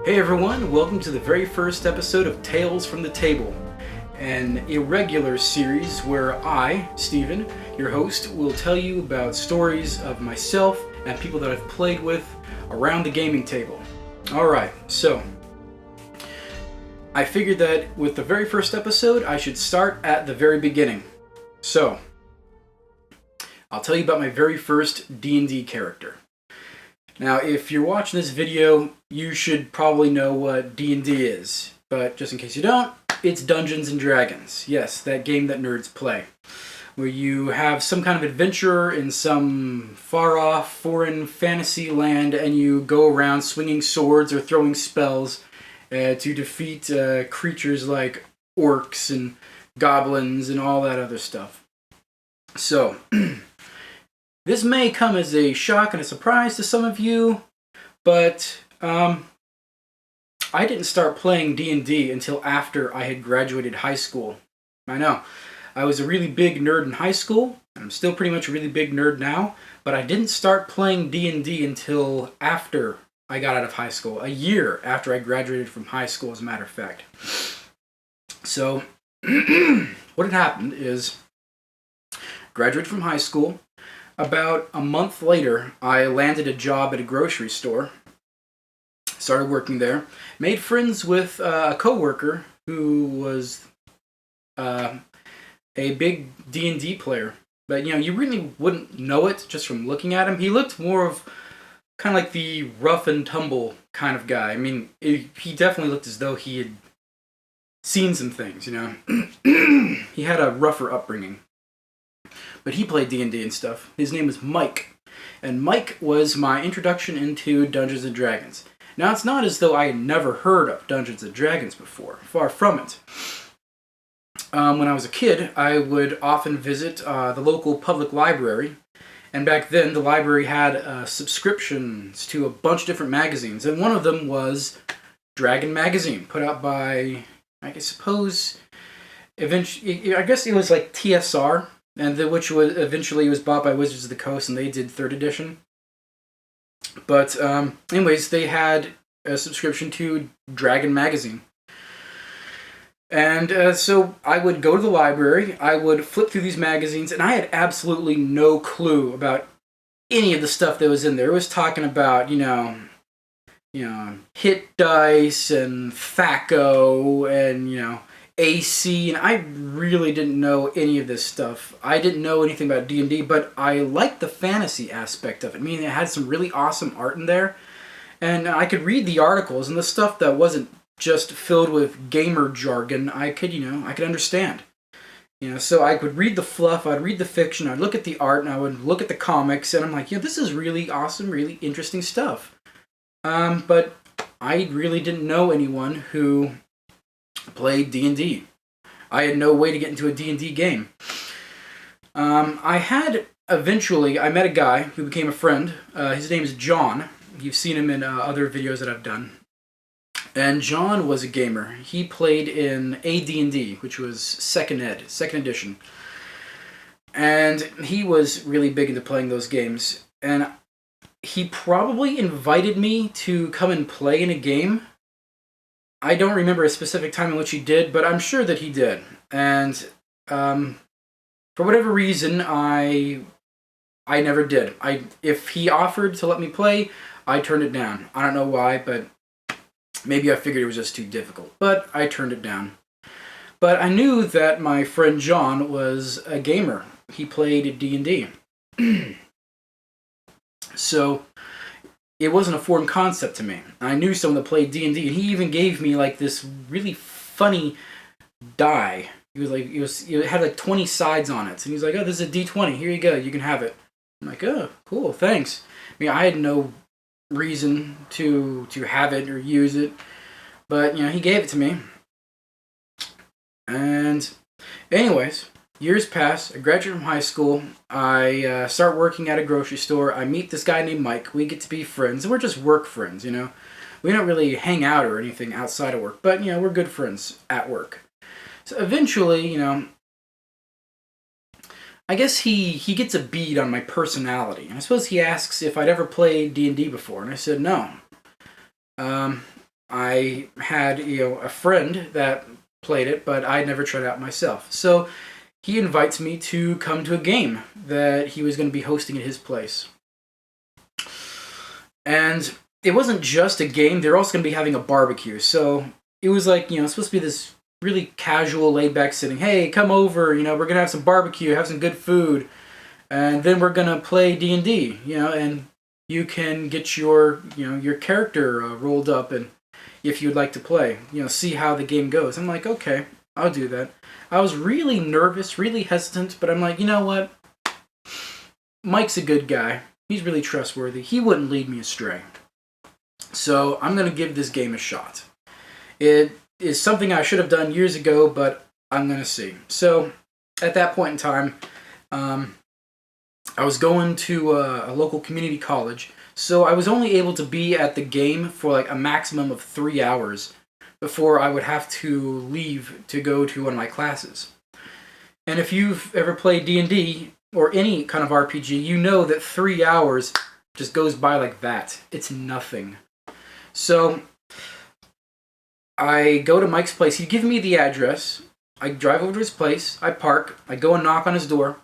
Hey everyone, welcome to the very first episode of Tales from the Table, an irregular series where I, Steven, your host, will tell you about stories of myself and people that I've played with around the gaming table. Alright, so I figured that with the very first episode, I should start at the very beginning. So, I'll tell you about my very first D&D character. Now, if you're watching this video, you should probably know what D&D is. But just in case you don't, it's Dungeons & Dragons. Yes, that game that nerds play. Where you have some kind of adventurer in some far-off foreign fantasy land and you go around swinging swords or throwing spells to defeat creatures like orcs and goblins and all that other stuff. So, this may come as a shock and a surprise to some of you, but I didn't start playing D&D until after I had graduated high school. I know, I was a really big nerd in high school, and I'm still pretty much a really big nerd now, but I didn't start playing D&D until after I got out of high school, a year after I graduated from high school, as a matter of fact. So, what had happened is, graduated from high school. About a month later, I landed a job at a grocery store, started working there, made friends with a coworker who was a big D&D player. But, you know, you really wouldn't know it just from looking at him. He looked more of kind of like the rough and tumble kind of guy. I mean, he definitely looked as though he had seen some things, you know. He had a rougher upbringing. But he played D&D and stuff. His name was Mike. And Mike was my introduction into Dungeons & Dragons. Now, it's not as though I had never heard of Dungeons & Dragons before. Far from it. When I was a kid, I would often visit the local public library. And back then, the library had subscriptions to a bunch of different magazines. And one of them was Dragon Magazine, put out by, I suppose, eventually, I guess it was like TSR. And which was eventually was bought by Wizards of the Coast, and they did 3rd edition. But anyways, they had a subscription to Dragon Magazine. And so I would go to the library, I would flip through these magazines, and I had absolutely no clue about any of the stuff that was in there. It was talking about, you know, hit dice and THAC0 and, you know, AC, and I really didn't know any of this stuff. I didn't know anything about D&D, but I liked the fantasy aspect of it. I mean, it had some really awesome art in there, and I could read the articles, and the stuff that wasn't just filled with gamer jargon, I could understand. You know, so I would read the fluff, I'd read the fiction, I'd look at the art, and I would look at the comics, and I'm like, this is really awesome, really interesting stuff. But I really didn't know anyone who played D&D. I had no way to get into a D&D game. I met a guy who became a friend. His name is John. You've seen him in other videos that I've done. And John was a gamer. He played in AD&D, which was second edition. And he was really big into playing those games. And he probably invited me to come and play in a game. I don't remember a specific time in which he did, but I'm sure that he did. And for whatever reason, I never did. If he offered to let me play, I turned it down. I don't know why, but maybe I figured it was just too difficult. But I turned it down. But I knew that my friend John was a gamer. He played D&D. So it wasn't a foreign concept to me. I knew someone that played D&D, and he even gave me like this really funny die. It had like 20 sides on it, and he was like, "Oh, this is a D20. Here you go. You can have it." I'm like, "Oh, cool, thanks." I mean, I had no reason to have it or use it, but you know, he gave it to me. And anyways, years pass. I graduate from high school. I start working at a grocery store. I meet this guy named Mike. We get to be friends. And we're just work friends, you know. We don't really hang out or anything outside of work. But, you know, we're good friends at work. So eventually, you know, I guess he gets a bead on my personality. And I suppose he asks if I'd ever played D&D before. And I said no. I had a friend that played it, but I never tried it out myself. So he invites me to come to a game that he was going to be hosting at his place. And it wasn't just a game, they're also going to be having a barbecue. So it was like, it's supposed to be this really casual, laid back sitting. Hey, come over, we're going to have some barbecue, have some good food, and then we're going to play D&D, and you can get your character rolled up, and if you'd like to play, see how the game goes. I'm like, okay, I'll do that. I was really nervous, really hesitant, but I'm like, you know what? Mike's a good guy. He's really trustworthy. He wouldn't lead me astray. So I'm going to give this game a shot. It is something I should have done years ago, but I'm going to see. So at that point in time, I was going to a local community college, so I was only able to be at the game for like a maximum of 3 hours before I would have to leave to go to one of my classes. And if you've ever played D&D or any kind of RPG, you know that 3 hours just goes by like that. It's nothing. So I go to Mike's place. He gives me the address. I drive over to his place. I park. I go and knock on his door.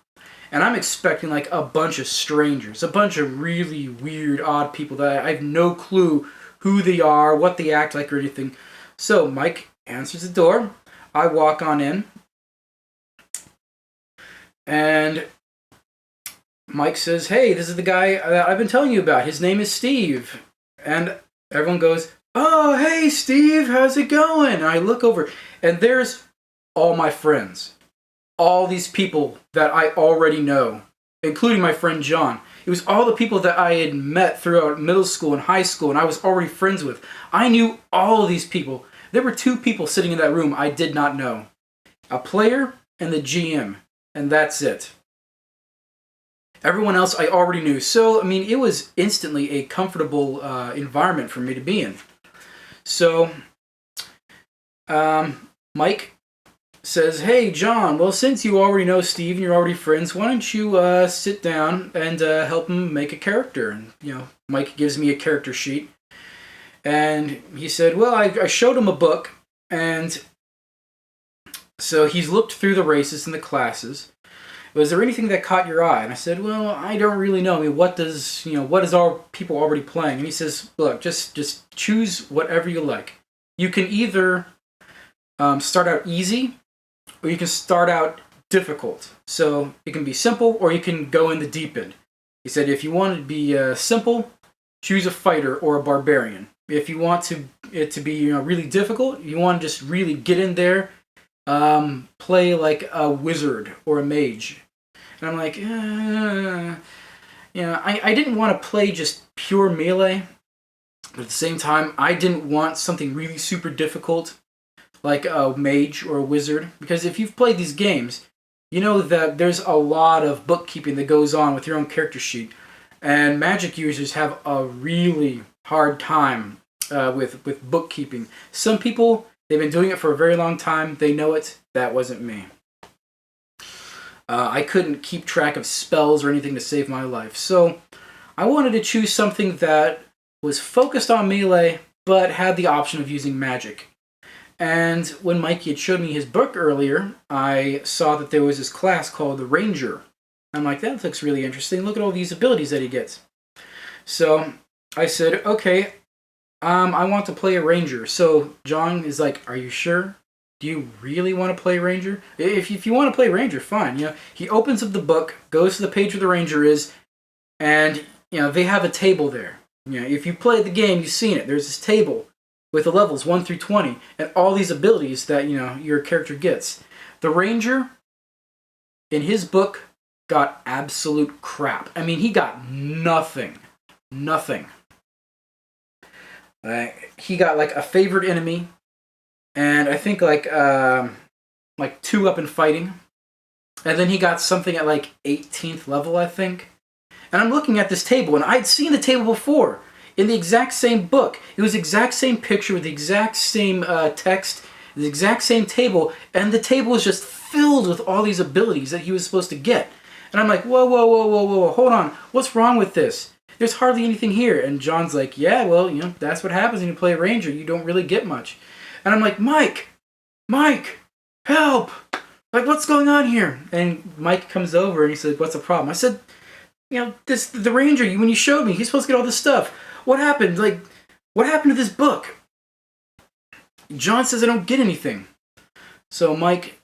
And I'm expecting like a bunch of strangers, a bunch of really weird, odd people that I have no clue who they are, what they act like, or anything. So Mike answers the door. I walk on in. And Mike says, hey, this is the guy that I've been telling you about. His name is Steve. And everyone goes, oh, hey, Steve, how's it going? And I look over, and there's all my friends. All these people that I already know, including my friend John. It was all the people that I had met throughout middle school and high school and I was already friends with. I knew all of these people. There were 2 people sitting in that room I did not know. A player and the GM. And that's it. Everyone else I already knew. So, it was instantly a comfortable environment for me to be in. So, Mike says, hey, John, well, since you already know Steve and you're already friends, why don't you sit down and help him make a character? And, Mike gives me a character sheet. And he said, well, I showed him a book, and so he's looked through the races and the classes. Was there anything that caught your eye? And I said, well, I don't really know. What is our people already playing? And he says, look, just choose whatever you like. You can either start out easy, or you can start out difficult. So it can be simple, or you can go in the deep end. He said, if you want it to be simple, choose a fighter or a barbarian. If you want it to be really difficult, you want to just really get in there, play like a wizard or a mage. And I'm like, I didn't want to play just pure melee, but at the same time, I didn't want something really super difficult, like a mage or a wizard, because if you've played these games, you know that there's a lot of bookkeeping that goes on with your own character sheet, and Magic users have a really hard time with bookkeeping. Some people, they've been doing it for a very long time, they know it. That wasn't me. I couldn't keep track of spells or anything to save my life, so I wanted to choose something that was focused on melee, but had the option of using magic. And when Mikey had showed me his book earlier, I saw that there was this class called the Ranger. I'm like, that looks really interesting. Look at all these abilities that he gets. So I said, okay, I want to play a Ranger. So John is like, are you sure? Do you really want to play Ranger? If you want to play Ranger, fine. He opens up the book, goes to the page where the Ranger is, and they have a table there. If you played the game, you've seen it. There's this table with the levels 1 through 20, and all these abilities that your character gets. The Ranger, in his book, got absolute crap. He got nothing. Nothing. He got like a favored enemy, and I think like 2 up in fighting, and then he got something at like 18th level, I think. And I'm looking at this table, and I'd seen the table before. In the exact same book. It was the exact same picture with the exact same text, the exact same table, and the table was just filled with all these abilities that he was supposed to get. And I'm like, whoa, hold on. What's wrong with this? there's hardly anything here. And John's like, yeah, well, that's what happens when you play a ranger. You don't really get much. And I'm like, Mike, help! Like, what's going on here? And Mike comes over and he said, what's the problem? I said, the ranger, when you showed me, he's supposed to get all this stuff. What happened? Like, what happened to this book? John says I don't get anything. So Mike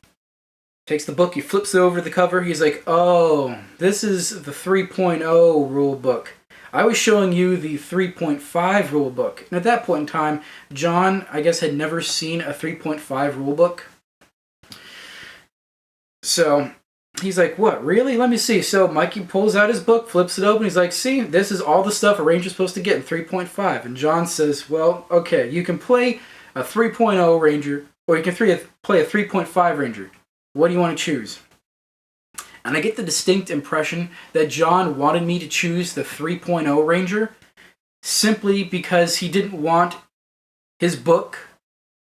takes the book, he flips it over the cover, he's like, oh, this is the 3.0 rule book. I was showing you the 3.5 rule book. And at that point in time, John, I guess, had never seen a 3.5 rule book. So he's like, what, really? Let me see. So Mikey pulls out his book, flips it open, he's like, see, this is all the stuff a ranger's supposed to get in 3.5. And John says, well, okay, you can play a 3.0 ranger, or you can play a 3.5 ranger. What do you want to choose? And I get the distinct impression that John wanted me to choose the 3.0 ranger simply because he didn't want his book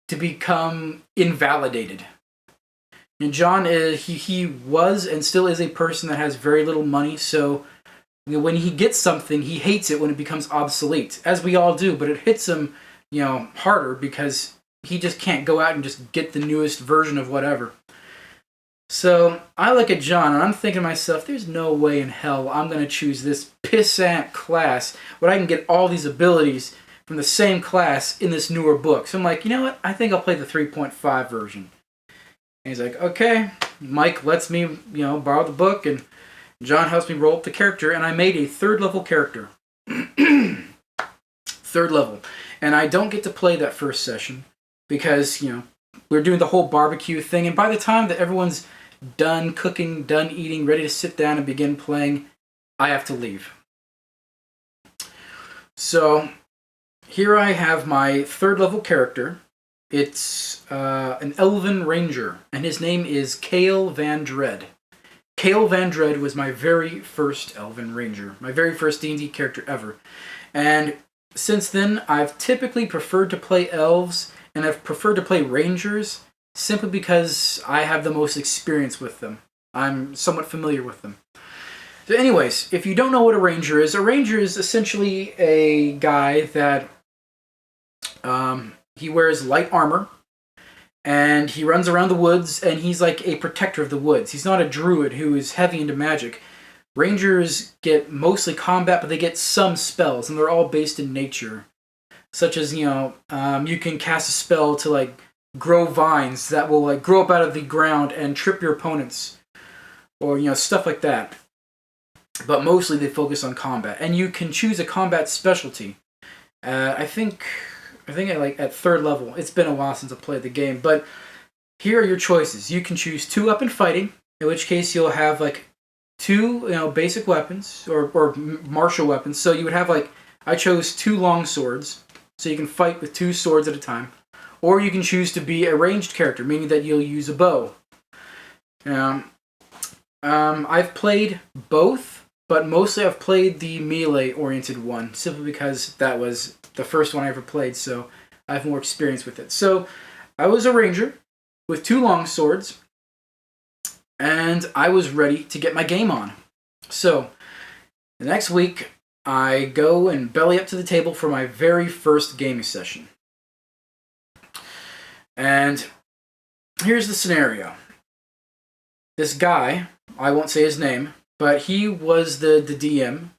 to become invalidated. And John, he was and still is a person that has very little money, so when he gets something, he hates it when it becomes obsolete, as we all do, but it hits him, harder because he just can't go out and just get the newest version of whatever. So I look at John and I'm thinking to myself, there's no way in hell I'm going to choose this pissant class when I can get all these abilities from the same class in this newer book. So I'm like, you know what? I think I'll play the 3.5 version. And he's like, okay. Mike lets me, borrow the book, and John helps me roll up the character, and I made a 3rd level character. 3rd level. And I don't get to play that first session because, we're doing the whole barbecue thing, and by the time that everyone's done cooking, done eating, ready to sit down and begin playing, I have to leave. So here I have my 3rd level character. It's an Elven Ranger, and his name is Cale Van Dread. Cale Van Dread was my very first Elven Ranger, my very first D&D character ever. And since then, I've typically preferred to play elves, and I've preferred to play rangers simply because I have the most experience with them. I'm somewhat familiar with them. So anyways, if you don't know what a ranger is essentially a guy that he wears light armor, and he runs around the woods, and he's like a protector of the woods. He's not a druid who is heavy into magic. Rangers get mostly combat, but they get some spells, and they're all based in nature. Such as, you can cast a spell to, grow vines that will, grow up out of the ground and trip your opponents. Or, stuff like that. But mostly they focus on combat. And you can choose a combat specialty. I think at 3rd level. It's been a while since I played the game. But here are your choices. You can choose 2-weapon fighting, in which case you'll have, 2, basic weapons, or martial weapons. So you would have, I chose 2 long swords. So you can fight with 2 swords at a time. Or you can choose to be a ranged character, meaning that you'll use a bow. I've played both, but mostly I've played the melee-oriented one, simply because that was the first one I ever played, so I have more experience with it. So I was a ranger with 2 long swords, and I was ready to get my game on. So the next week, I go and belly up to the table for my very first gaming session. And here's the scenario. This guy, I won't say his name, but he was the DM.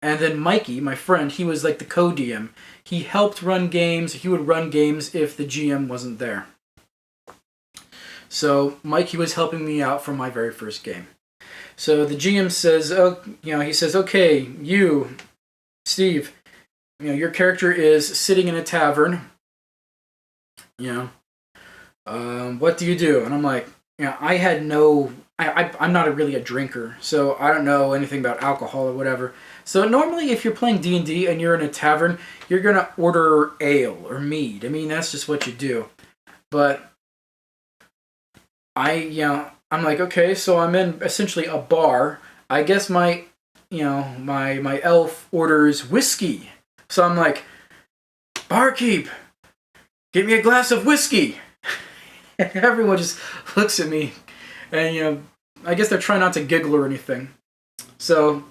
And then Mikey, my friend, he was like the co-DM. He helped run games. He would run games if the GM wasn't there. So Mikey was helping me out for my very first game. So the GM says, he says, okay, you, Steve, your character is sitting in a tavern. What do you do? And I'm like, I'm not really a drinker, so I don't know anything about alcohol or whatever. So normally if you're playing D&D and you're in a tavern, you're going to order ale or mead. I mean, that's just what you do. But I'm like, okay, so I'm in essentially a bar. I guess my elf orders whiskey. So I'm like, barkeep, get me a glass of whiskey. And everyone just looks at me, and I guess they're trying not to giggle or anything. So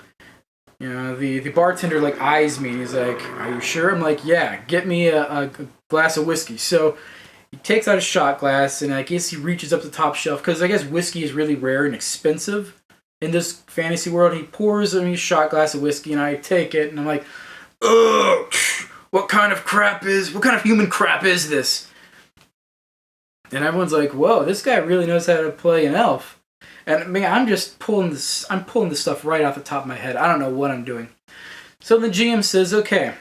You know, the bartender like eyes me. He's like, "Are you sure?" I'm like, "Yeah, get me a glass of whiskey." So he takes out a shot glass, and I guess he reaches up the top shelf because I guess whiskey is really rare and expensive in this fantasy world. He pours me a shot glass of whiskey, and I take it, and I'm like, "Ugh, what kind of human crap is this?" And everyone's like, "Whoa, this guy really knows how to play an elf." And man, I'm pulling this stuff right off the top of my head. I don't know what I'm doing. So the GM says, "Okay,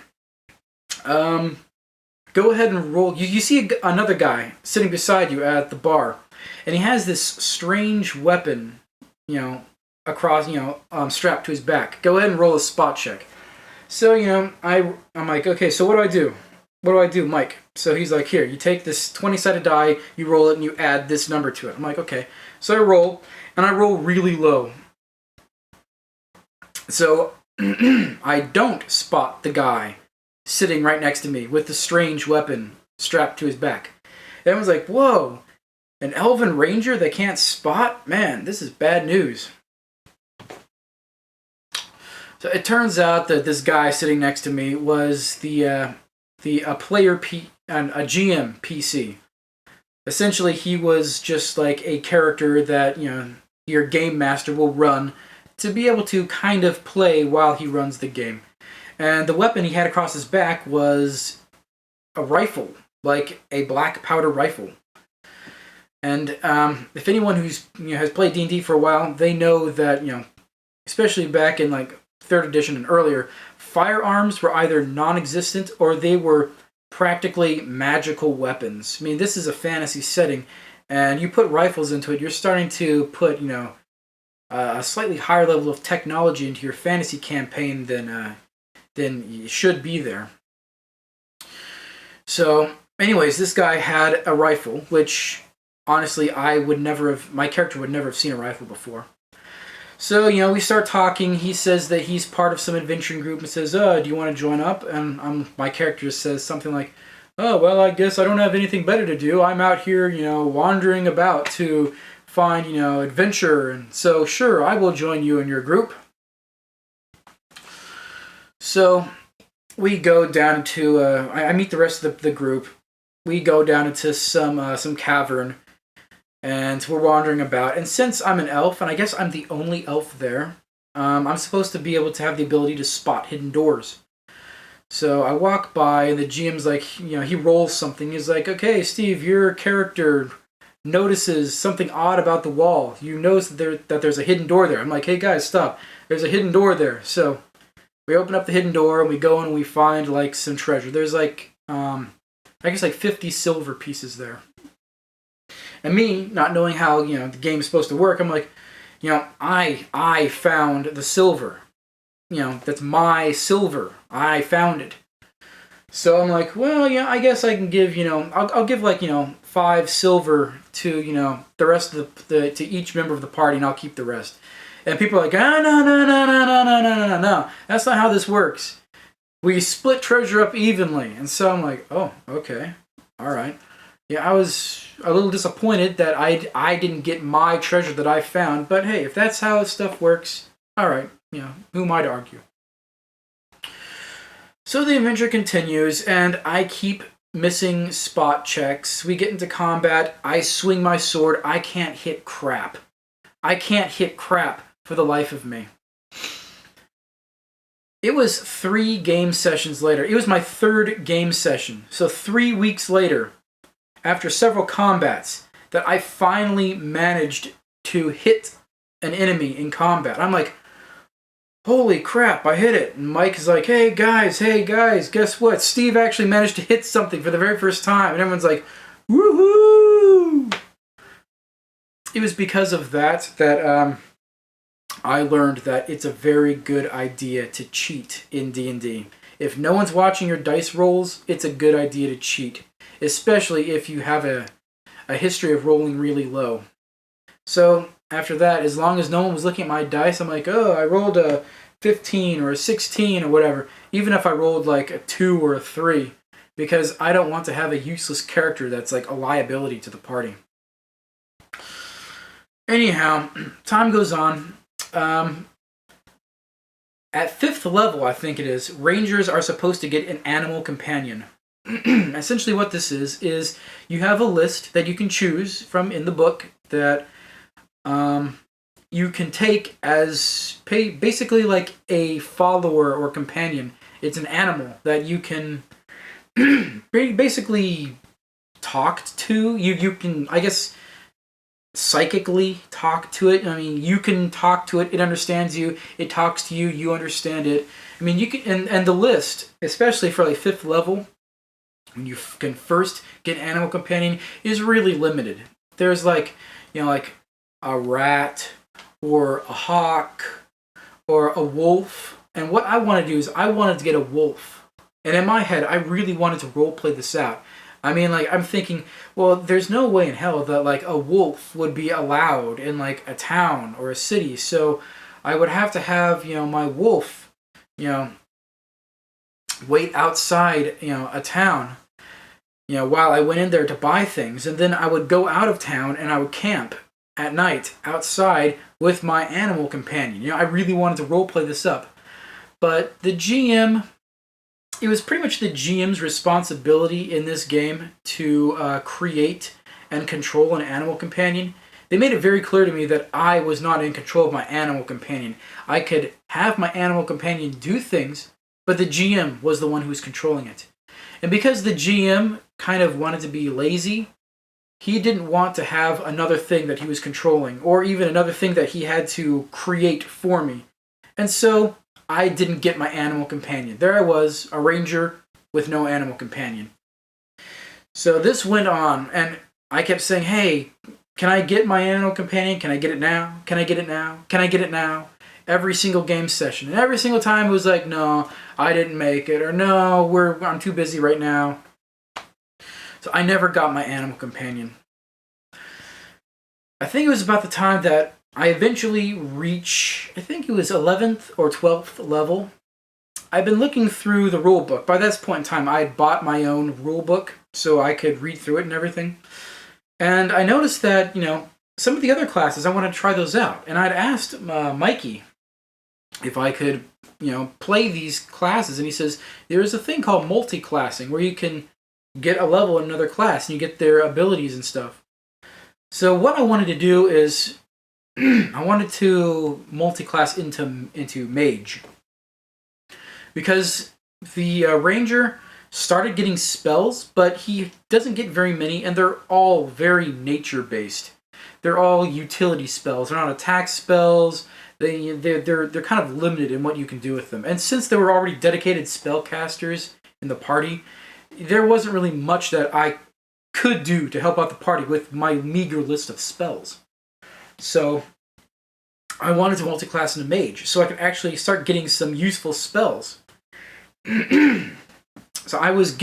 go ahead and roll." You see another guy sitting beside you at the bar, and he has this strange weapon, across, strapped to his back. Go ahead and roll a spot check. So, I'm like, okay, so what do I do? What do I do, Mike? So he's like, here, you take this 20-sided die, you roll it, and you add this number to it. I'm like, okay. So I roll, and I roll really low. So I don't spot the guy sitting right next to me with the strange weapon strapped to his back. Everyone's like, whoa, an Elven Ranger that can't spot? Man, this is bad news. So it turns out that this guy sitting next to me was a GM PC. Essentially, he was just like a character that your game master will run to be able to kind of play while he runs the game. And the weapon he had across his back was a rifle, like a black powder rifle. And if anyone who's has played D&D for a while, they know that especially back in like 3rd edition and earlier, firearms were either non-existent or they were practically magical weapons. I mean, this is a fantasy setting, and you put rifles into it, you're starting to put a slightly higher level of technology into your fantasy campaign than you should be there. So, anyways, this guy had a rifle, which honestly my character would never have seen a rifle before. So, we start talking. He says that he's part of some adventuring group and says, do you want to join up? And my character says something like, oh, well, I guess I don't have anything better to do. I'm out here, wandering about to find, adventure. And so, sure, I will join you in your group. So, we go down to, I meet the rest of the group. We go down into some cavern. And we're wandering about. And since I'm an elf, and I guess I'm the only elf there, I'm supposed to be able to have the ability to spot hidden doors. So I walk by, and the GM's like, he rolls something. He's like, okay, Steve, your character notices something odd about the wall. You notice that there's a hidden door there. I'm like, hey guys, stop. There's a hidden door there. So we open up the hidden door, and we go and we find like some treasure. There's like, I guess like 50 silver pieces there. And me, not knowing how, the game is supposed to work, I'm like, I found the silver. That's my silver. I found it. So I'm like, well, I guess I can give, I'll give like, 5 silver to, the rest of to each member of the party, and I'll keep the rest. And people are like, no. That's not how this works. We split treasure up evenly. And so I'm like, oh, okay. All right. Yeah, I was a little disappointed that I didn't get my treasure that I found, but hey, if that's how stuff works, alright, who am I to argue? So the adventure continues, and I keep missing spot checks. We get into combat, I swing my sword, I can't hit crap. I can't hit crap for the life of me. It was 3 game sessions later. It was my 3rd game session. So 3 weeks later, after several combats, that I finally managed to hit an enemy in combat. I'm like, holy crap, I hit it. And Mike is like, hey guys, guess what? Steve actually managed to hit something for the very first time. And everyone's like, woohoo! It was because of that I learned that it's a very good idea to cheat in D&D. If no one's watching your dice rolls, it's a good idea to cheat. Especially if you have a history of rolling really low. So, after that, as long as no one was looking at my dice, I'm like, oh, I rolled a 15 or a 16 or whatever. Even if I rolled like a 2 or a 3. Because I don't want to have a useless character that's like a liability to the party. Anyhow, time goes on. At 5th level, I think it is, Rangers are supposed to get an animal companion. Essentially what this is you have a list that you can choose from in the book that you can take as basically like a follower or companion. It's an animal that you can basically talk to. You can, I guess, psychically talk to it. I mean, you can talk to it. It understands you. It talks to you. You understand it. I mean, you can, and the list, especially for like 5th level, when you can first get an animal companion, is really limited. There's like, like a rat or a hawk or a wolf. And what I want to do is I wanted to get a wolf. And in my head, I really wanted to roleplay this out. I mean, like, I'm thinking, well, there's no way in hell that, like, a wolf would be allowed in, like, a town or a city. So I would have to have, my wolf, wait outside, a town, while I went in there to buy things. And then I would go out of town and I would camp at night outside with my animal companion. I really wanted to roleplay this up. But the GM... It was pretty much the GM's responsibility in this game to create and control an animal companion. They made it very clear to me that I was not in control of my animal companion. I could have my animal companion do things, but the GM was the one who was controlling it. And because the GM kind of wanted to be lazy, he didn't want to have another thing that he was controlling, or even another thing that he had to create for me. And so I didn't get my animal companion. There I was, a ranger with no animal companion. So this went on, and I kept saying, hey, can I get my animal companion? Can I get it now? Can I get it now? Can I get it now? Every single game session. And every single time it was like, no, I didn't make it, or no, I'm too busy right now. So I never got my animal companion. I think it was about the time that I eventually reach, I think it was 11th or 12th level. I've been looking through the rule book. By this point in time, I had bought my own rule book so I could read through it and everything. And I noticed that, some of the other classes, I wanted to try those out. And I'd asked Mikey if I could, play these classes. And he says, there's a thing called multiclassing where you can get a level in another class and you get their abilities and stuff. So what I wanted to do is I wanted to multi-class into mage. Because the ranger started getting spells, but he doesn't get very many, and they're all very nature-based. They're all utility spells. They're not attack spells. They're kind of limited in what you can do with them. And since there were already dedicated spellcasters in the party, there wasn't really much that I could do to help out the party with my meager list of spells. So I wanted to multi-class into mage, so I could actually start getting some useful spells. So I was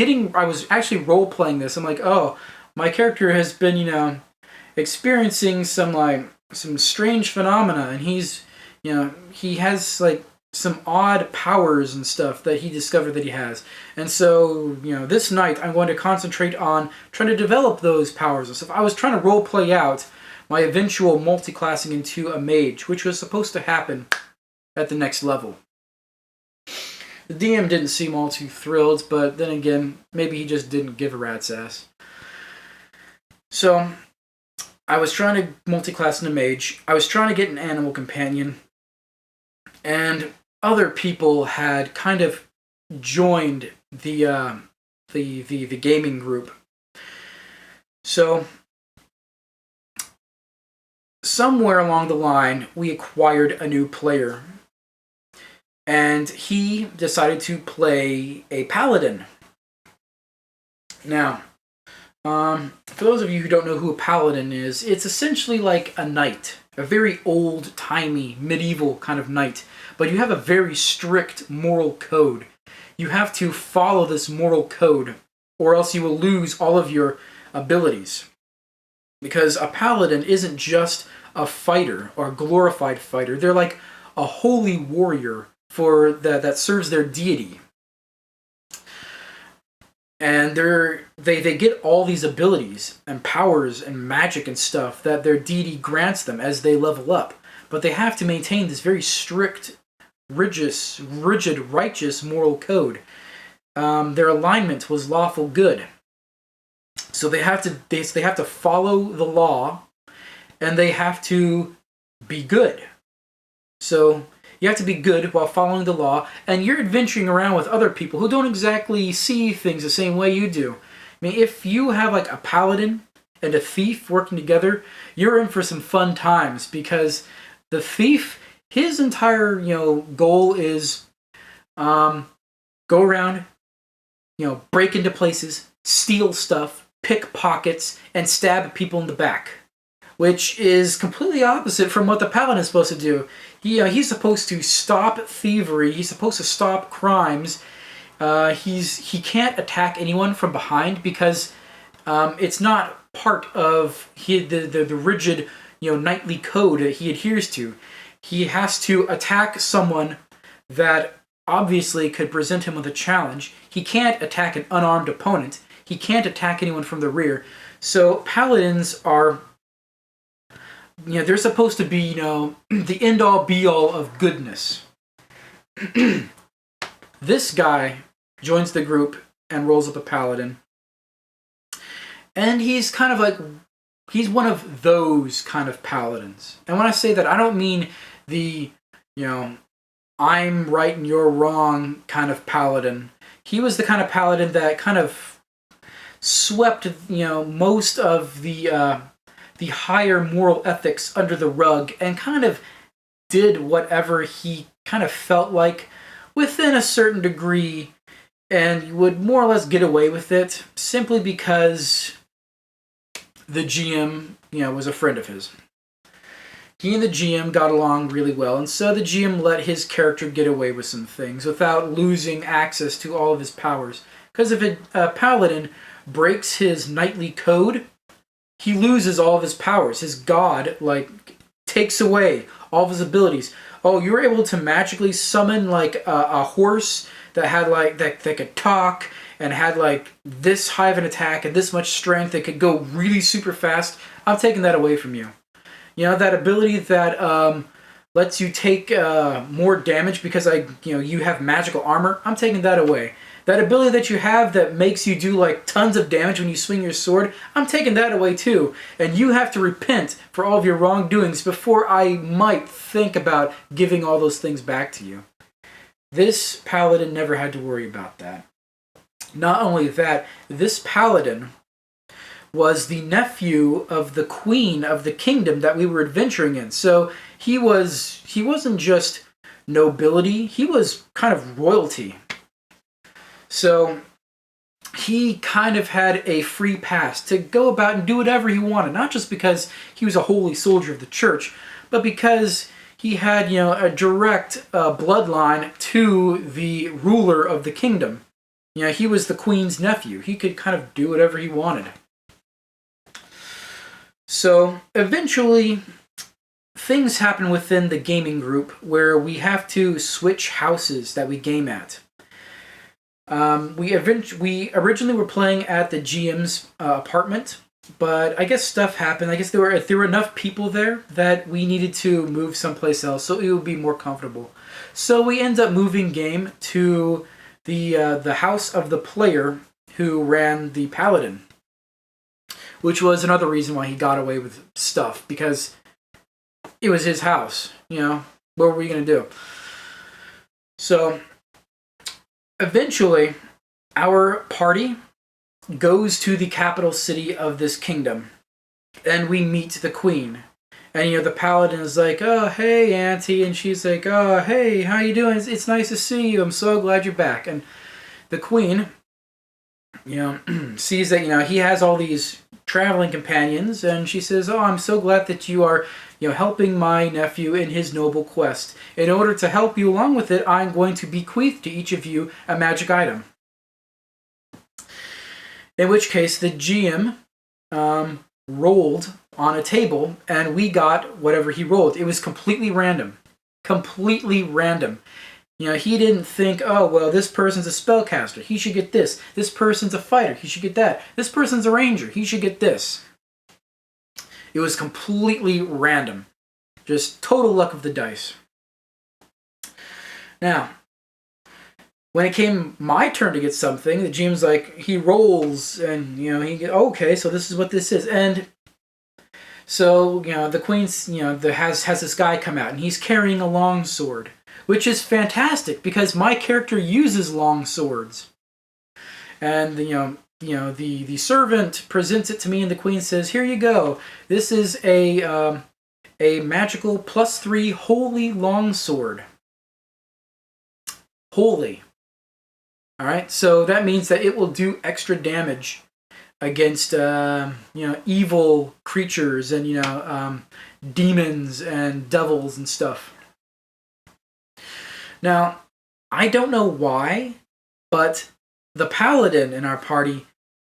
actually role-playing this. I'm like, oh, my character has been, experiencing some strange phenomena, and he's, he has, some odd powers and stuff that he discovered that he has. And so, this night I'm going to concentrate on trying to develop those powers and stuff. I was trying to role-play out my eventual multi-classing into a mage, which was supposed to happen at the next level. The DM didn't seem all too thrilled, but then again, maybe he just didn't give a rat's ass. So, I was trying to multi-class into mage. I was trying to get an animal companion, and other people had kind of joined the gaming group. So somewhere along the line, we acquired a new player, and he decided to play a Paladin. Now, for those of you who don't know who a Paladin is, it's essentially like a knight, a very old-timey, medieval kind of knight, but you have a very strict moral code. You have to follow this moral code, or else you will lose all of your abilities. Because a paladin isn't just a fighter or a glorified fighter. They're like a holy warrior that serves their deity. And they get all these abilities and powers and magic and stuff that their deity grants them as they level up. But they have to maintain this very strict rigid, righteous moral code. Their alignment was lawful good. So they have to follow the law, and they have to be good. So you have to be good while following the law, and you're adventuring around with other people who don't exactly see things the same way you do. I mean, if you have like a paladin and a thief working together, you're in for some fun times, because the thief, his entire, goal is go around, break into places, steal stuff, pick pockets, and stab people in the back, which is completely opposite from what the paladin is supposed to do. He's supposed to stop thievery. He's supposed to stop crimes. He can't attack anyone from behind, because it's not part of the rigid knightly code that he adheres to. He has to attack someone that obviously could present him with a challenge. He can't attack an unarmed opponent. He can't attack anyone from the rear. So paladins are, they're supposed to be, the end-all be-all of goodness. This guy joins the group and rolls up a paladin. And he's kind of like, he's one of those kind of paladins. And when I say that, I don't mean the, I'm right and you're wrong kind of paladin. He was the kind of paladin that kind of swept, most of the higher moral ethics under the rug, and kind of did whatever he kind of felt like within a certain degree, and would more or less get away with it simply because the GM, was a friend of his. He and the GM got along really well, and so the GM let his character get away with some things without losing access to all of his powers. Because if a paladin breaks his knightly code, he loses all of his powers. His god, takes away all of his abilities. Oh, you were able to magically summon, a horse that had, that could talk, and had, this high of an attack and this much strength that could go really super fast. I'm taking that away from you. That ability that lets you take more damage because you have magical armor, I'm taking that away. That ability that you have that makes you do tons of damage when you swing your sword, I'm taking that away too. And you have to repent for all of your wrongdoings before I might think about giving all those things back to you. This paladin never had to worry about that. Not only that, this paladin was the nephew of the queen of the kingdom that we were adventuring in. So he wasn't just nobility, he was kind of royalty. So he kind of had a free pass to go about and do whatever he wanted, not just because he was a holy soldier of the church, but because he had, a direct bloodline to the ruler of the kingdom. He was the queen's nephew. He could kind of do whatever he wanted. So eventually, things happen within the gaming group where we have to switch houses that we game at. We originally were playing at the GM's apartment, but I guess stuff happened. I guess there were enough people there that we needed to move someplace else so it would be more comfortable. So we end up moving game to the house of the player who ran the Paladin, which was another reason why he got away with stuff, because it was his house. What were we going to do? So eventually, our party goes to the capital city of this kingdom, and we meet the queen. And, the paladin is like, "Oh, hey, auntie," and she's like, "Oh, hey, how you doing? It's nice to see you. I'm so glad you're back." And the queen, sees that, he has all these traveling companions, and she says, "Oh, I'm so glad that you are, helping my nephew in his noble quest. In order to help you along with it, I'm going to bequeath to each of you a magic item." In which case, the GM rolled on a table, and we got whatever he rolled. It was completely random. Completely random. He didn't think, "Oh, well, this person's a spellcaster. He should get this. This person's a fighter. He should get that. This person's a ranger. He should get this." It was completely random. Just total luck of the dice. Now, when it came my turn to get something, the GM's like, he rolls, and, okay, so this is what this is. And so, the Queen's, has this guy come out, and he's carrying a longsword, which is fantastic, because my character uses long swords. And, the servant presents it to me, and the Queen says, here you go. This is a magical +3 holy longsword. Holy. Alright, so that means that it will do extra damage against, evil creatures and, demons and devils and stuff. Now, I don't know why, but the Paladin in our party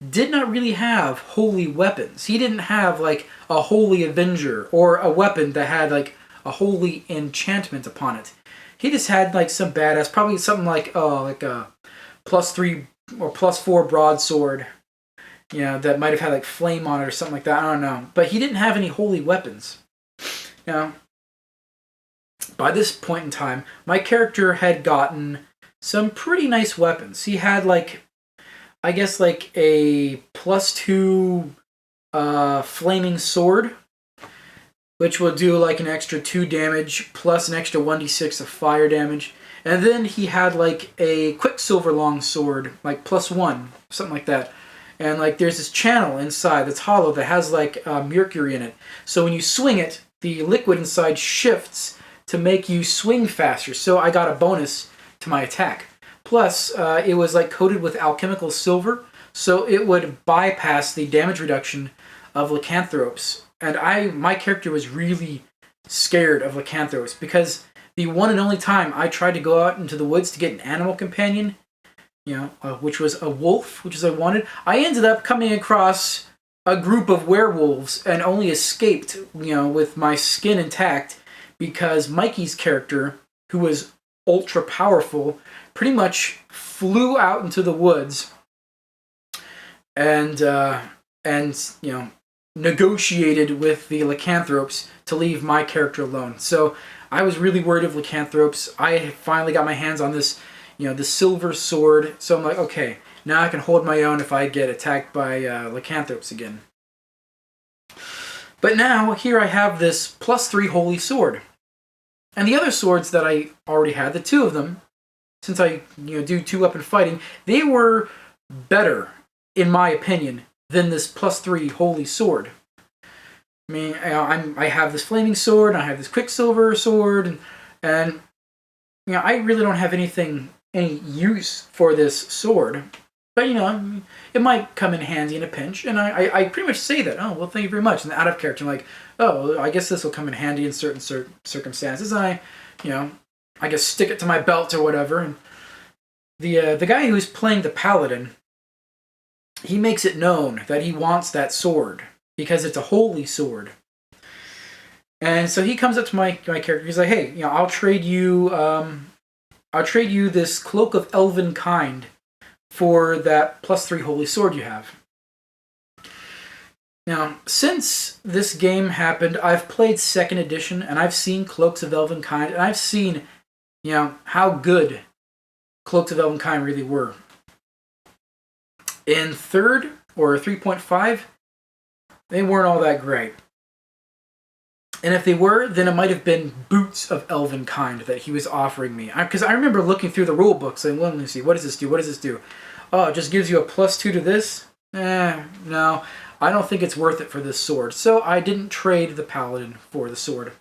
did not really have holy weapons. He didn't have, like, a holy Avenger or a weapon that had, like, a holy enchantment upon it. He just had, like, some badass, probably something like a +3 or +4 broadsword, that might have had, like, flame on it or something like that. I don't know. But he didn't have any holy weapons. By this point in time, my character had gotten some pretty nice weapons. He had, like, I guess, like, a +2 flaming sword, which will do, like, an extra 2 damage, plus an extra 1d6 of fire damage. And then he had, like, a quicksilver longsword, like, +1, something like that. And, like, there's this channel inside that's hollow that has, like, mercury in it. So when you swing it, the liquid inside shifts to make you swing faster. So I got a bonus to my attack. Plus, it was, like, coated with alchemical silver, so it would bypass the damage reduction of lycanthropes. And my character was really scared of lycanthropes, because the one and only time I tried to go out into the woods to get an animal companion, which was a wolf, which is I wanted, I ended up coming across a group of werewolves and only escaped, with my skin intact, because Mikey's character, who was ultra powerful, pretty much flew out into the woods and negotiated with the lycanthropes to leave my character alone. So I was really worried of lycanthropes. I finally got my hands on this, the silver sword. So I'm like, okay, now I can hold my own if I get attacked by lycanthropes again. But now, here I have this +3 holy sword. And the other swords that I already had, the two of them, since I do 2-weapon fighting, they were better, in my opinion, than this +3 holy sword. I mean, I have this flaming sword, and I have this quicksilver sword, and I really don't have any use for this sword. But, it might come in handy in a pinch, and I pretty much say that, oh, well, thank you very much. And out of character, I'm like, oh, I guess this will come in handy in certain circumstances. And I guess stick it to my belt or whatever. And the guy who's playing the Paladin, he makes it known that he wants that sword, because it's a holy sword. And so he comes up to my character, he's like, hey, I'll trade you this Cloak of Elvenkind for that +3 holy sword you have. Now, since this game happened, I've played 2nd edition, and I've seen Cloaks of Elvenkind, and I've seen, how good Cloaks of Elvenkind really were. In 3rd, or 3.5, they weren't all that great. And if they were, then it might have been Boots of Elvenkind that he was offering me. Because I remember looking through the rule books and let me see, what does this do? What does this do? Oh, it just gives you a +2 to this? No, I don't think it's worth it for this sword. So I didn't trade the Paladin for the sword.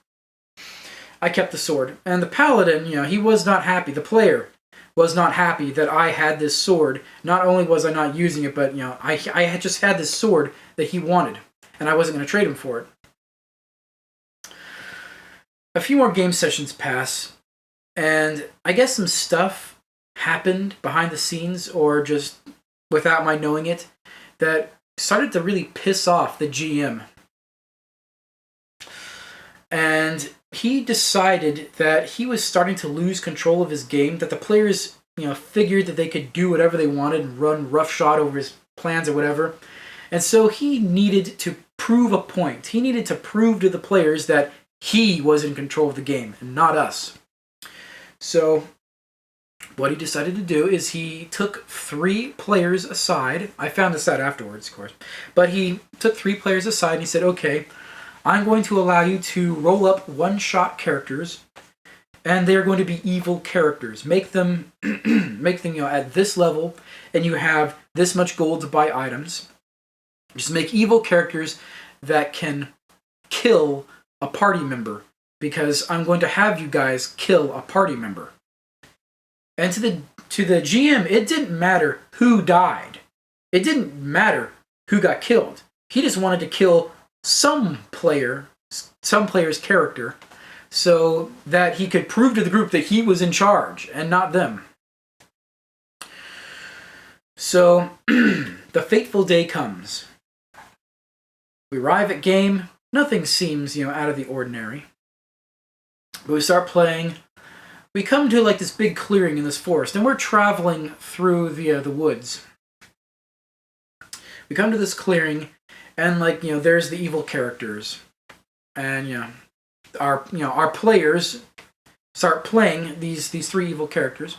I kept the sword. And the Paladin, he was not happy. The player was not happy that I had this sword. Not only was I not using it, but, I had just had this sword that he wanted. And I wasn't going to trade him for it. A few more game sessions pass, and I guess some stuff happened behind the scenes, or just without my knowing it, that started to really piss off the GM. And he decided that he was starting to lose control of his game, that the players, figured that they could do whatever they wanted and run roughshod over his plans or whatever. And so he needed to prove a point. He needed to prove to the players that he was in control of the game, and not us. So what he decided to do is he took 3 players aside. I found this out afterwards, of course. But he took 3 players aside and he said, okay, I'm going to allow you to roll up one-shot characters, and they're going to be evil characters. Make them, at this level, and you have this much gold to buy items. Just make evil characters that can kill a party member, because I'm going to have you guys kill a party member. And to the GM, it didn't matter who died. It didn't matter who got killed. He just wanted to kill some player's character, so that he could prove to the group that he was in charge and not them. So the fateful day comes. We arrive at game. Nothing seems, out of the ordinary. But we start playing. We come to like this big clearing in this forest, and we're traveling through the woods. We come to this clearing, and there's the evil characters, and our players start playing these 3 evil characters,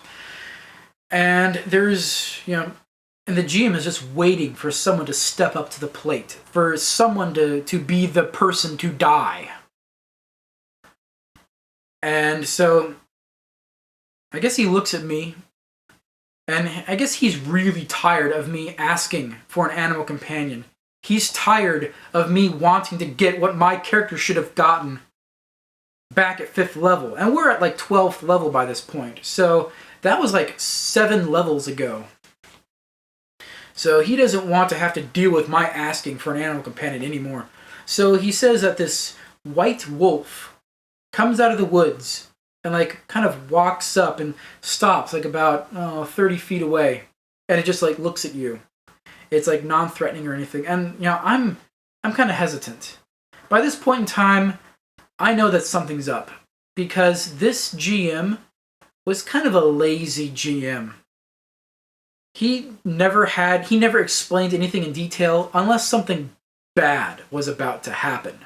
and there's and the GM is just waiting for someone to step up to the plate, for someone to be the person to die. And so I guess he looks at me, and I guess he's really tired of me asking for an animal companion. He's tired of me wanting to get what my character should have gotten back at 5th level. And we're at 12th level by this point. So that was 7 levels ago. So he doesn't want to have to deal with my asking for an animal companion anymore. So he says that this white wolf comes out of the woods and kind of walks up and stops about 30 feet away, and it just looks at you. It's non-threatening or anything, and I'm kind of hesitant. By this point in time, I know that something's up, because this GM was kind of a lazy GM. He never explained anything in detail unless something bad was about to happen.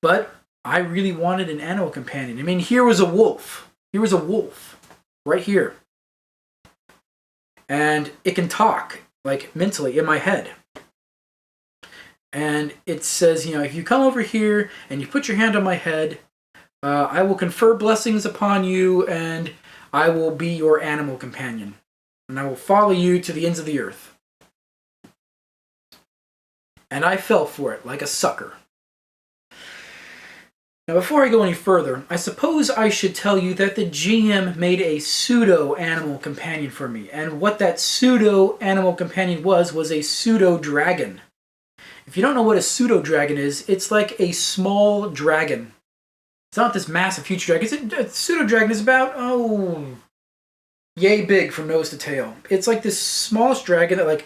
But I really wanted an animal companion. I mean, here was a wolf. Here was a wolf. Right here. And it can talk, mentally, in my head. And it says, if you come over here and you put your hand on my head, I will confer blessings upon you, and I will be your animal companion. And I will follow you to the ends of the earth. And I fell for it like a sucker. Now, before I go any further, I suppose I should tell you that the GM made a pseudo-animal companion for me, and what that pseudo-animal companion was a pseudo-dragon. If you don't know what a pseudo-dragon is, it's like a small dragon. It's not this massive, huge dragon. A pseudo-dragon is about, yay big from nose to tail. It's like this smallest dragon that,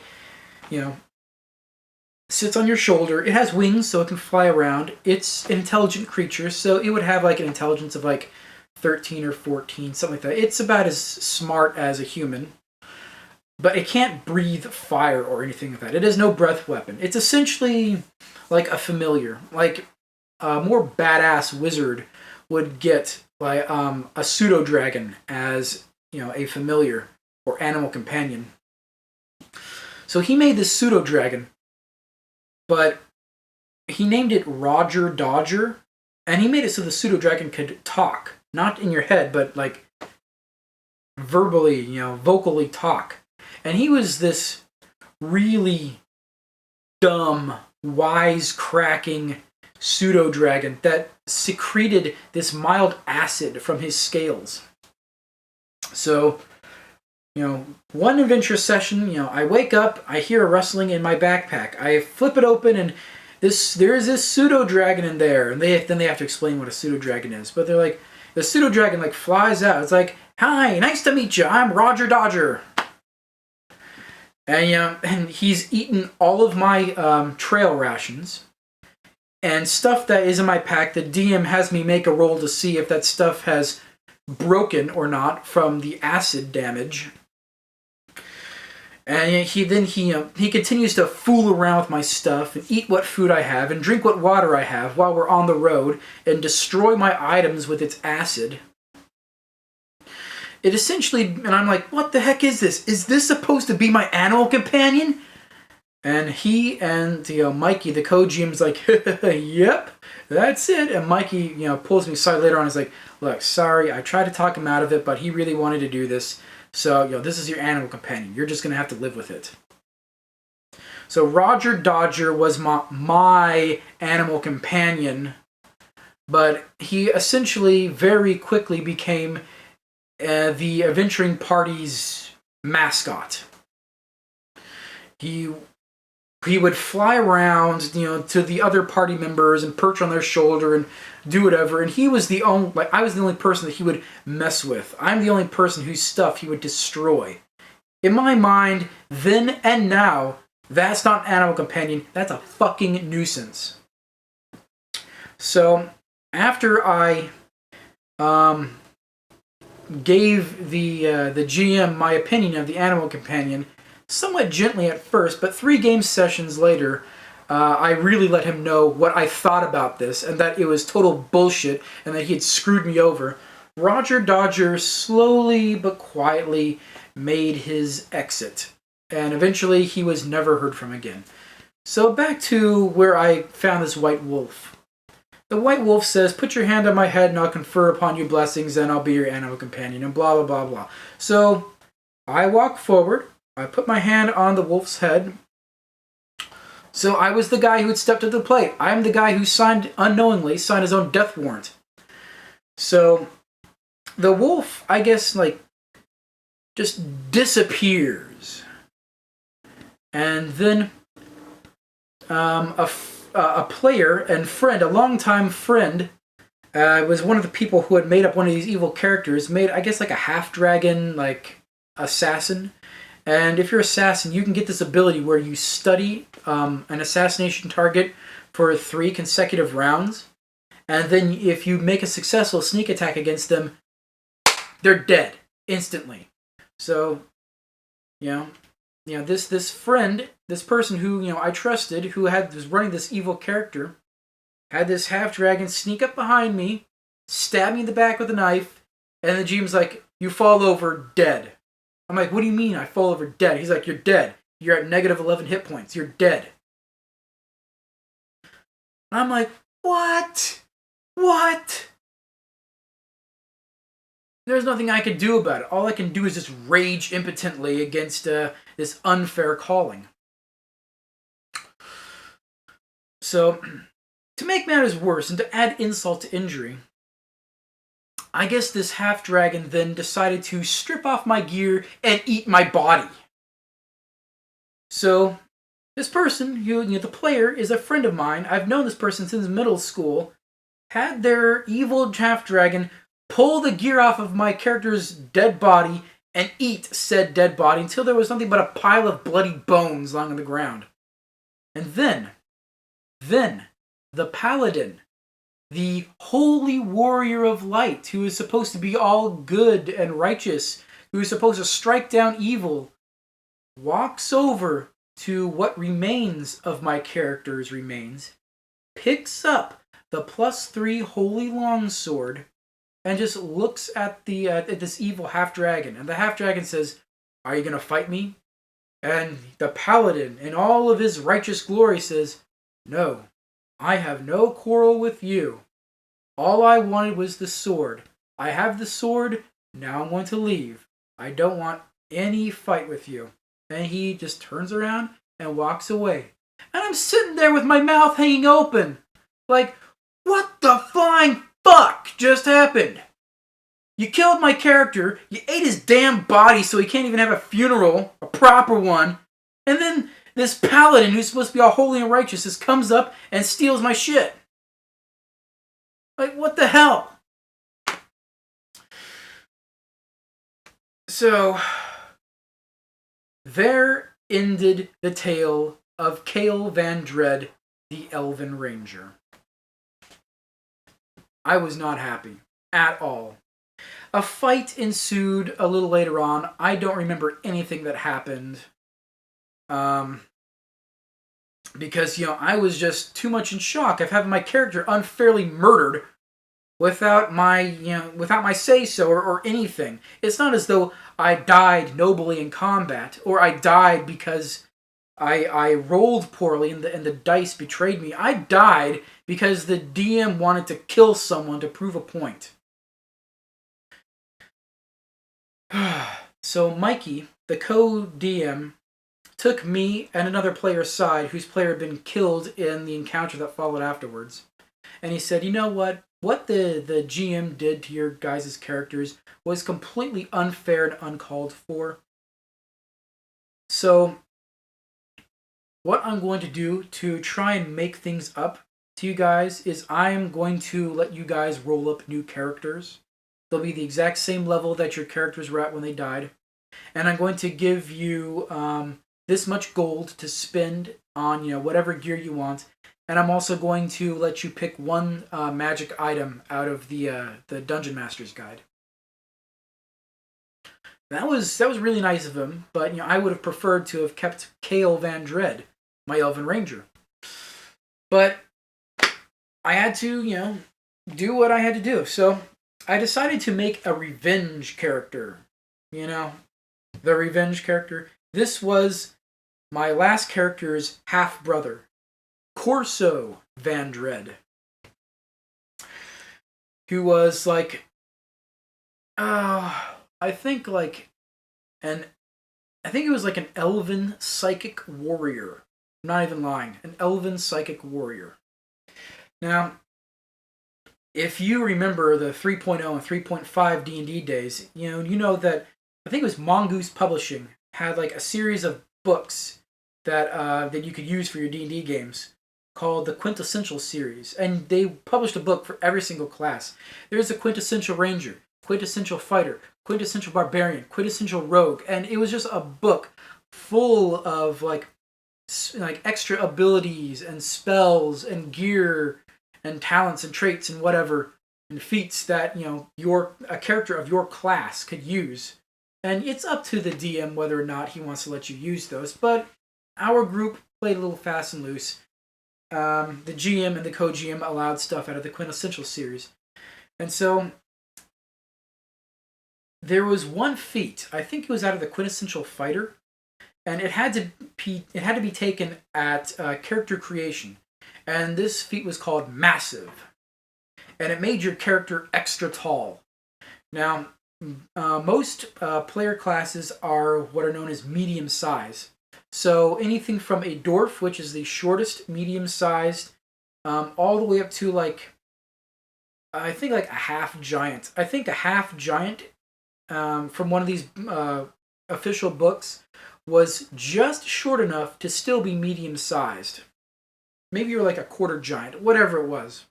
sits on your shoulder. It has wings, so it can fly around. It's an intelligent creature, so it would have an intelligence of 13 or 14, something like that. It's about as smart as a human, but it can't breathe fire or anything like that. It has no breath weapon. It's essentially like a familiar, a more badass wizard would get a pseudo dragon as a familiar or animal companion. So he made this pseudo dragon. But he named it Roger Dodger, and he made it so the pseudo-dragon could talk. Not in your head, but verbally, vocally talk. And he was this really dumb, wisecracking pseudo-dragon that secreted this mild acid from his scales. So, one adventure session, I wake up, I hear a rustling in my backpack. I flip it open, and there is this pseudo-dragon in there. And then they have to explain what a pseudo-dragon is. But they're the pseudo-dragon flies out. It's hi, nice to meet you. I'm Roger Dodger. And, and he's eaten all of my trail rations. And stuff that is in my pack, the DM has me make a roll to see if that stuff has broken or not from the acid damage. And he continues to fool around with my stuff and eat what food I have and drink what water I have while we're on the road and destroy my items with its acid. it essentially, and I'm like, what the heck is this? Is this supposed to be my animal companion? And he and Mikey, the co-GM's like, yep, that's it. And Mikey, pulls me aside later on. He's like, look, sorry, I tried to talk him out of it, but he really wanted to do this. So, this is your animal companion. You're just gonna have to live with it. So Roger Dodger was my animal companion, but he essentially very quickly became the adventuring party's mascot. He would fly around, to the other party members and perch on their shoulder and do whatever. And he was I was the only person that he would mess with. I'm the only person whose stuff he would destroy. In my mind, then and now, that's not an animal companion. That's a fucking nuisance. So, after I gave the GM my opinion of the animal companion, somewhat gently at first, but 3 game sessions later, I really let him know what I thought about this, and that it was total bullshit, and that he had screwed me over. Roger Dodger slowly but quietly made his exit, and eventually he was never heard from again. So back to where I found this white wolf. The white wolf says, put your hand on my head and I'll confer upon you blessings, and I'll be your animal companion, and blah blah blah blah. So I walk forward, I put my hand on the wolf's head. So I was the guy who had stepped to the plate. I'm the guy who unknowingly signed his own death warrant. So the wolf, I guess, just disappears. And then a player and friend, a longtime friend, was one of the people who had made up one of these evil characters, made, I guess, a half-dragon, assassin. And if you're assassin, you can get this ability where you study an assassination target for 3 consecutive rounds. And then if you make a successful sneak attack against them, they're dead instantly. So, this friend, this person who, I trusted, who was running this evil character, had this half-dragon sneak up behind me, stab me in the back with a knife, and the GM's like, you fall over dead. I'm like, what do you mean I fall over dead? He's like, you're dead. You're at negative 11 hit points. You're dead. I'm like, what? What? There's nothing I can do about it. All I can do is just rage impotently against this unfair calling. So, to make matters worse and to add insult to injury, I guess this half-dragon then decided to strip off my gear and eat my body. So, this person, the player, is a friend of mine. I've known this person since middle school. Had their evil half-dragon pull the gear off of my character's dead body and eat said dead body until there was nothing but a pile of bloody bones lying on the ground. And then, the Paladin, the holy warrior of light, who is supposed to be all good and righteous, who is supposed to strike down evil, walks over to what remains of my character's remains, picks up the +3 holy longsword, and just looks at at this evil half-dragon. And the half-dragon says, are you going to fight me? And the Paladin, in all of his righteous glory, says, no, I have no quarrel with you. All I wanted was the sword. I have the sword, now I'm going to leave. I don't want any fight with you. And he just turns around and walks away. And I'm sitting there with my mouth hanging open. Like, what the flying fuck just happened? You killed my character, you ate his damn body so he can't even have a funeral, a proper one, and then this paladin who's supposed to be all holy and righteous just comes up and steals my shit. Like, what the hell? So, there ended the tale of Cale Van Dread, the Elven Ranger. I was not happy at all. A fight ensued a little later on. I don't remember anything that happened. Because, I was just too much in shock of having my character unfairly murdered without my say so or anything. It's not as though I died nobly in combat, or I died because I rolled poorly and the dice betrayed me. I died because the DM wanted to kill someone to prove a point. So Mikey, the co-DM, took me and another player aside whose player had been killed in the encounter that followed afterwards. And he said, you know what? What the GM did to your guys' characters was completely unfair and uncalled for. So, what I'm going to do to try and make things up to you guys is I am going to let you guys roll up new characters. They'll be the exact same level that your characters were at when they died. And I'm going to give you this much gold to spend on whatever gear you want. And I'm also going to let you pick one magic item out of the Dungeon Master's Guide. That was really nice of him, but I would have preferred to have kept Kale Van Dread, my Elven Ranger. But I had to, do what I had to do. So I decided to make a revenge character. The revenge character. This was my last character's half-brother, Corso Van Dread, who was like, I think it was like an elven psychic warrior. I'm not even lying. An elven psychic warrior. Now, if you remember the 3.0 and 3.5 D&D days, you know that I think it was Mongoose Publishing had like a series of books that you could use for your D&D games called the Quintessential Series, and they published a book for every single class. There's a Quintessential Ranger, Quintessential Fighter, Quintessential Barbarian, Quintessential Rogue, and it was just a book full of like extra abilities and spells and gear and talents and traits and whatever and feats that a character of your class could use. And it's up to the DM whether or not he wants to let you use those, but our group played a little fast and loose. The GM and the co-GM allowed stuff out of the Quintessential Series. And so there was one feat, I think it was out of the Quintessential Fighter, and it had to be taken at character creation. And this feat was called Massive. And it made your character extra tall. Now, most player classes are what are known as medium size. So anything from a dwarf, which is the shortest medium-sized, all the way up to I think a half giant. I think a half giant from one of these official books was just short enough to still be medium-sized. Maybe you're like a quarter giant, whatever it was.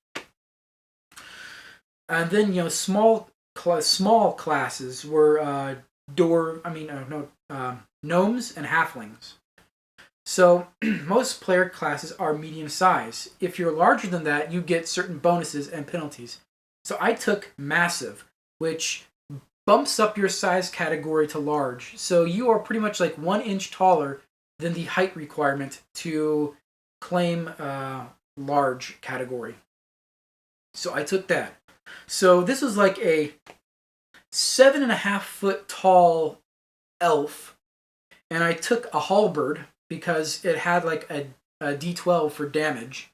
And then small classes were gnomes and halflings. So most player classes are medium size. If you're larger than that, you get certain bonuses and penalties. So I took Massive, which bumps up your size category to large. So you are pretty much like 1 inch taller than the height requirement to claim large category. So I took that. So this was like a 7.5 foot tall elf, and I took a halberd because it had like a D12 for damage,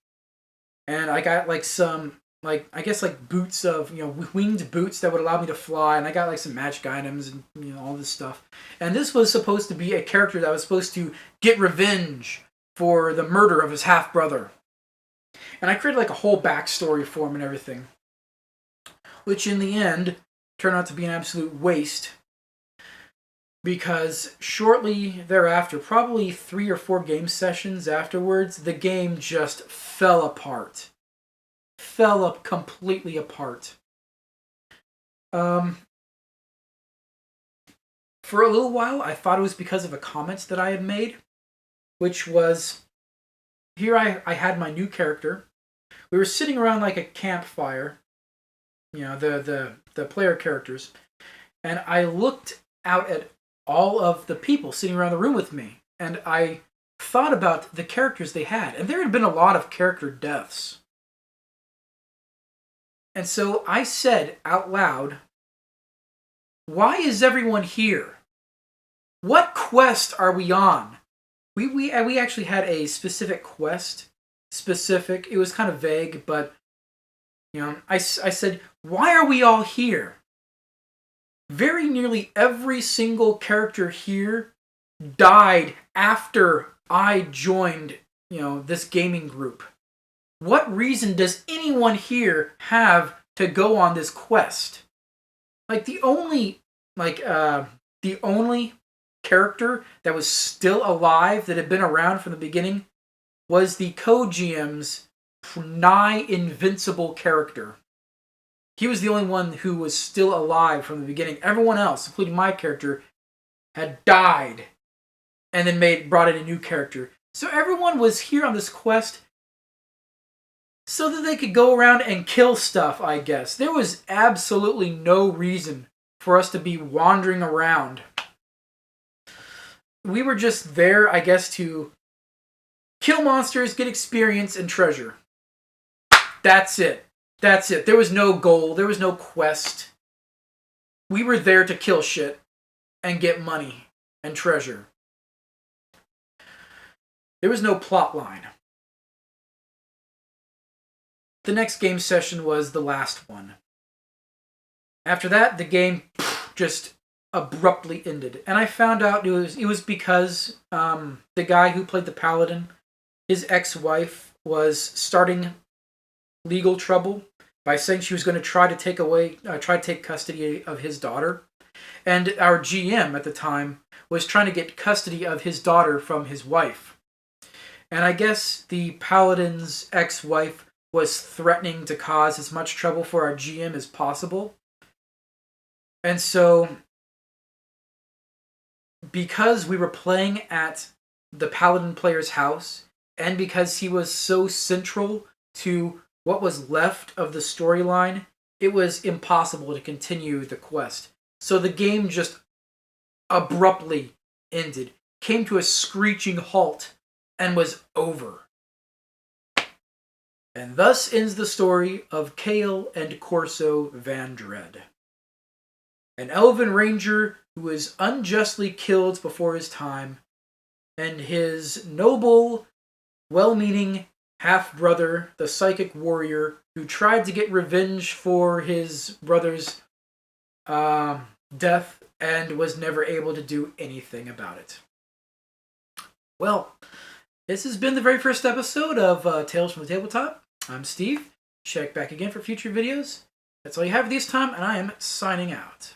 and I got like some boots of winged boots that would allow me to fly, and I got like some magic items and all this stuff. And this was supposed to be a character that was supposed to get revenge for the murder of his half brother, and I created like a whole backstory for him and everything, which in the end turned out to be an absolute waste. Because shortly thereafter, probably 3 or 4 game sessions afterwards, the game just fell apart. Fell up completely apart. For a little while, I thought it was because of a comment that I had made, which was, here I had my new character. We were sitting around like a campfire, the player characters, and I looked out at all of the people sitting around the room with me, and I thought about the characters they had, and there had been a lot of character deaths. And so I said out loud, why is everyone here? What quest are we on? We actually had a specific quest. It was kind of vague, but I said, why are we all here? Very nearly every single character here died after I joined, this gaming group. What reason does anyone here have to go on this quest? Like the only character that was still alive that had been around from the beginning was the co-GM's nigh invincible character. He was the only one who was still alive from the beginning. Everyone else, including my character, had died and then brought in a new character. So everyone was here on this quest so that they could go around and kill stuff, I guess. There was absolutely no reason for us to be wandering around. We were just there, I guess, to kill monsters, get experience, and treasure. That's it. There was no goal. There was no quest. We were there to kill shit and get money and treasure. There was no plot line. The next game session was the last one. After that, the game just abruptly ended. And I found out it was because the guy who played the Paladin, his ex-wife, was starting legal trouble by saying she was going to try to take custody of his daughter. And our GM at the time was trying to get custody of his daughter from his wife. And I guess the Paladin's ex-wife was threatening to cause as much trouble for our GM as possible. And so, because we were playing at the Paladin player's house, and because he was so central to what was left of the storyline, it was impossible to continue the quest. So the game just abruptly ended, came to a screeching halt, and was over. And thus ends the story of Cale and Corso Van Dread. An Elven Ranger who was unjustly killed before his time, and his noble, well-meaning half-brother, the psychic warrior, who tried to get revenge for his brother's death and was never able to do anything about it. Well, this has been the very first episode of Tales from the Tabletop. I'm Steve. Check back again for future videos. That's all you have this time, and I am signing out.